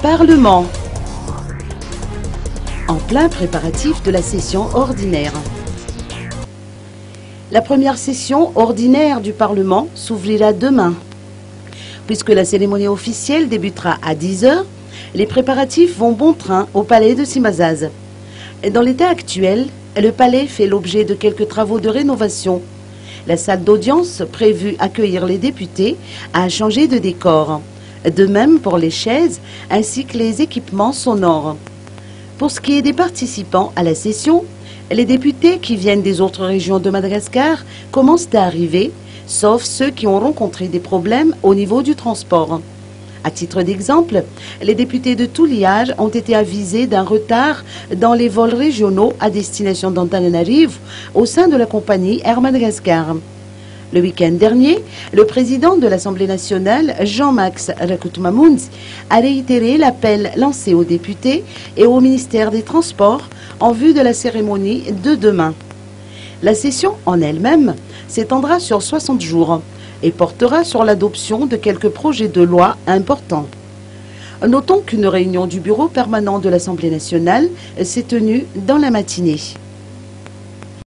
Parlement. En plein préparatif de la session ordinaire. La première session ordinaire du Parlement s'ouvrira demain. Puisque la cérémonie officielle débutera à 10 h, les préparatifs vont bon train au palais de Simazaz. Dans l'état actuel, le palais fait l'objet de quelques travaux de rénovation. La salle d'audience prévue accueillir les députés a changé de décor. De même pour les chaises ainsi que les équipements sonores. Pour ce qui est des participants à la session, les députés qui viennent des autres régions de Madagascar commencent à arriver, sauf ceux qui ont rencontré des problèmes au niveau du transport. À titre d'exemple, les députés de Touliage ont été avisés d'un retard dans les vols régionaux à destination d'Antananarivo au sein de la compagnie Air Madagascar. Le week-end dernier, le président de l'Assemblée nationale, Jean-Max Rakoutoumamouns, a réitéré l'appel lancé aux députés et au ministère des Transports en vue de la cérémonie de demain. La session en elle-même s'étendra sur 60 jours et portera sur l'adoption de quelques projets de loi importants. Notons qu'une réunion du bureau permanent de l'Assemblée nationale s'est tenue dans la matinée.